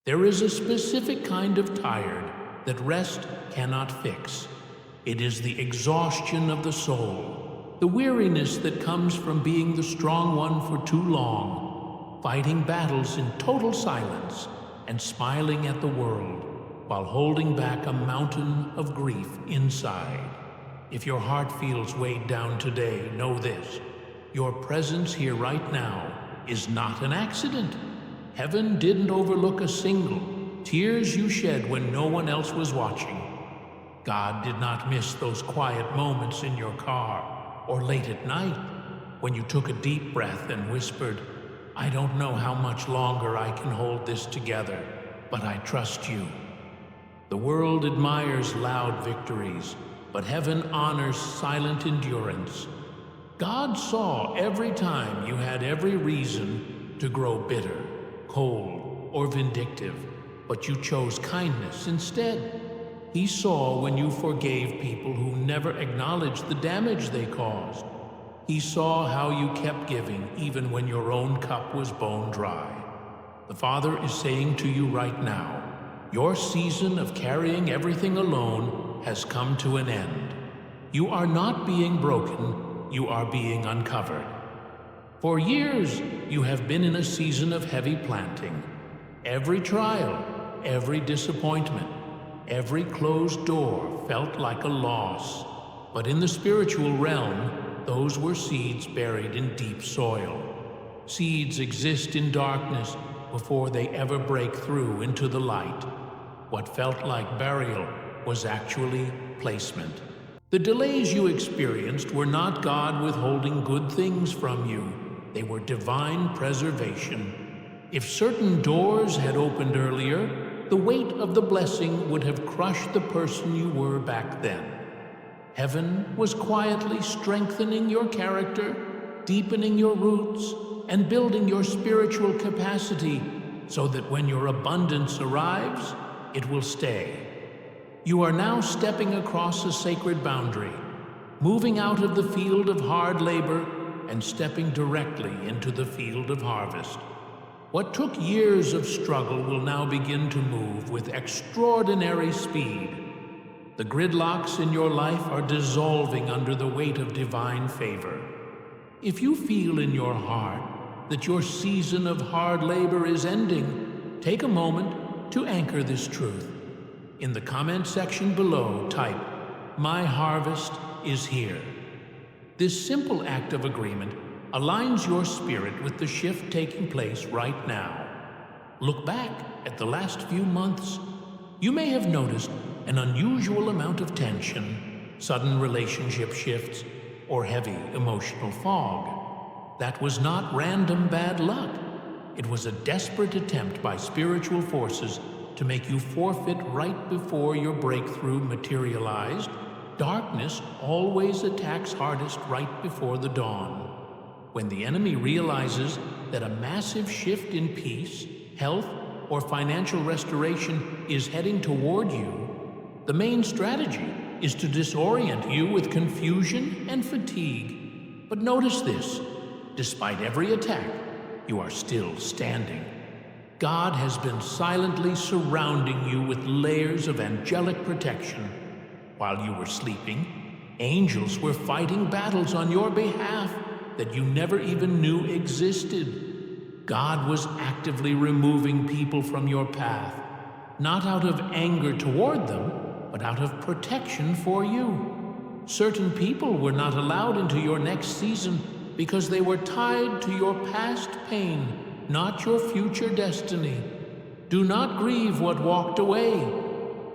There is a specific kind of tired that rest cannot fix. It is the exhaustion of the soul, the weariness that comes from being the strong one for too long, fighting battles in total silence and smiling at the world while holding back a mountain of grief inside. If your heart feels weighed down today, know this: your presence here right now is not an accident. Heaven didn't overlook a single tears you shed when no one else was watching. God did not miss those quiet moments in your car or late at night when you took a deep breath and whispered, "I don't know how much longer I can hold this together, but I trust you." The world admires loud victories, but heaven honors silent endurance. God saw every time you had every reason to grow bitter, cold, or vindictive, but you chose kindness instead. He saw when you forgave people who never acknowledged the damage they caused. He saw how you kept giving even when your own cup was bone dry. The Father is saying to you right now, your season of carrying everything alone has come to an end. You are not being broken, you are being uncovered. For years, you have been in a season of heavy planting. Every trial, every disappointment, every closed door felt like a loss. But in the spiritual realm, those were seeds buried in deep soil. Seeds exist in darkness before they ever break through into the light. What felt like burial was actually placement. The delays you experienced were not God withholding good things from you. They were divine preservation. If certain doors had opened earlier, the weight of the blessing would have crushed the person you were back then. Heaven was quietly strengthening your character, deepening your roots, and building your spiritual capacity so that when your abundance arrives, it will stay. You are now stepping across a sacred boundary, moving out of the field of hard labor and stepping directly into the field of harvest. What took years of struggle will now begin to move with extraordinary speed. The gridlocks in your life are dissolving under the weight of divine favor. If you feel in your heart that your season of hard labor is ending, take a moment to anchor this truth. In the comment section below, type, "My harvest is here." This simple act of agreement aligns your spirit with the shift taking place right now. Look back at the last few months. You may have noticed an unusual amount of tension, sudden relationship shifts, or heavy emotional fog. That was not random bad luck. It was a desperate attempt by spiritual forces to make you forfeit right before your breakthrough materialized. Darkness always attacks hardest right before the dawn. When the enemy realizes that a massive shift in peace, health, or financial restoration is heading toward you, the main strategy is to disorient you with confusion and fatigue. But notice this: despite every attack, you are still standing. God has been silently surrounding you with layers of angelic protection. While you were sleeping, angels were fighting battles on your behalf that you never even knew existed. God was actively removing people from your path, not out of anger toward them, but out of protection for you. Certain people were not allowed into your next season because they were tied to your past pain, not your future destiny. Do not grieve what walked away.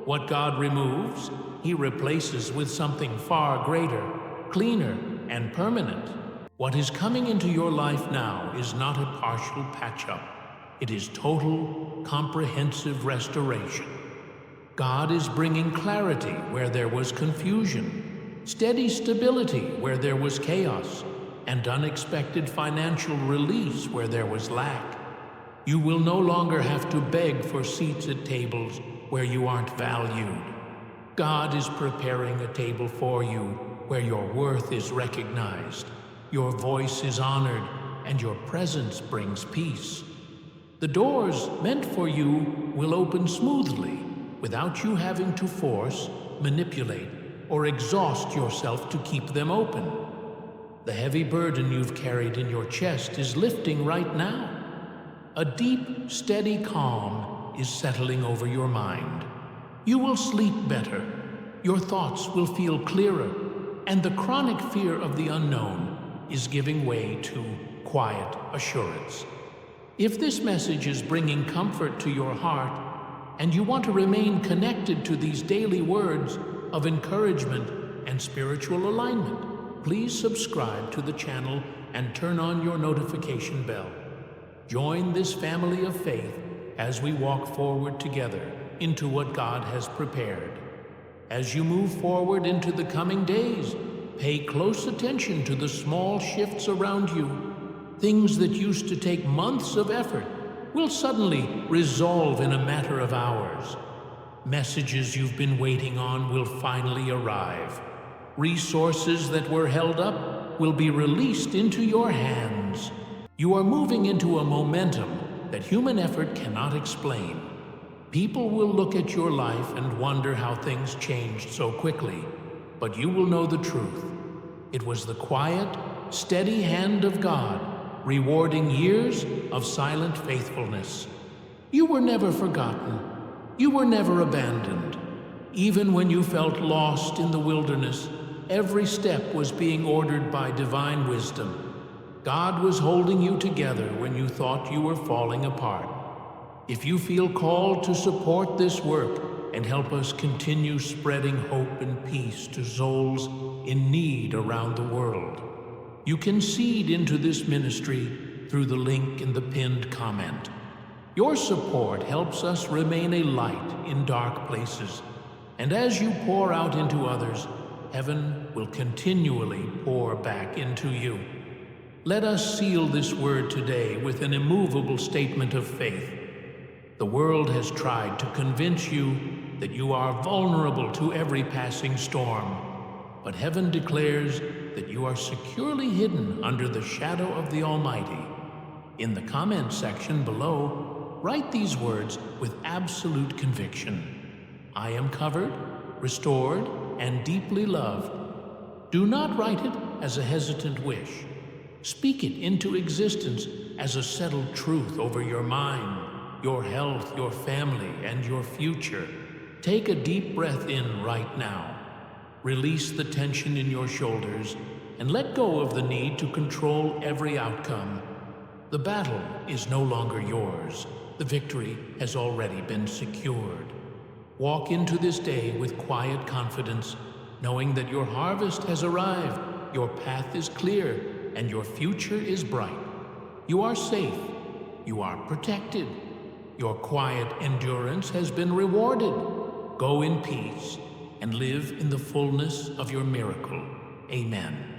What God removes, He replaces with something far greater, cleaner, and permanent. What is coming into your life now is not a partial patch-up. It is total, comprehensive restoration. God is bringing clarity where there was confusion, steady stability where there was chaos, and unexpected financial release where there was lack. You will no longer have to beg for seats at tables where you aren't valued. God is preparing a table for you where your worth is recognized, your voice is honored, and your presence brings peace. The doors meant for you will open smoothly without you having to force, manipulate, or exhaust yourself to keep them open. The heavy burden you've carried in your chest is lifting right now. A deep, steady calm is settling over your mind. You will sleep better, your thoughts will feel clearer, and the chronic fear of the unknown is giving way to quiet assurance. If this message is bringing comfort to your heart, and you want to remain connected to these daily words of encouragement and spiritual alignment, please subscribe to the channel and turn on your notification bell. Join this family of faith as we walk forward together into what God has prepared. As you move forward into the coming days, pay close attention to the small shifts around you. Things that used to take months of effort will suddenly resolve in a matter of hours. Messages you've been waiting on will finally arrive. Resources that were held up will be released into your hands. You are moving into a momentum that human effort cannot explain. People will look at your life and wonder how things changed so quickly, but you will know the truth. It was the quiet, steady hand of God, rewarding years of silent faithfulness. You were never forgotten. You were never abandoned. Even when you felt lost in the wilderness, every step was being ordered by divine wisdom. God was holding you together when you thought you were falling apart. If you feel called to support this work and help us continue spreading hope and peace to souls in need around the world, you can seed into this ministry through the link in the pinned comment. Your support helps us remain a light in dark places, and as you pour out into others, heaven will continually pour back into you. Let us seal this word today with an immovable statement of faith. The world has tried to convince you that you are vulnerable to every passing storm, but heaven declares that you are securely hidden under the shadow of the Almighty. In the comment section below, write these words with absolute conviction. I am covered, restored, and deeply loved. Do not write it as a hesitant wish. Speak it into existence as a settled truth over your mind, your health, your family, and your future. Take a deep breath in right now. Release the tension in your shoulders and let go of the need to control every outcome. The battle is no longer yours. The victory has already been secured. Walk into this day with quiet confidence, knowing that your harvest has arrived, your path is clear, and your future is bright. You are safe. You are protected. Your quiet endurance has been rewarded. Go in peace and live in the fullness of your miracle. Amen.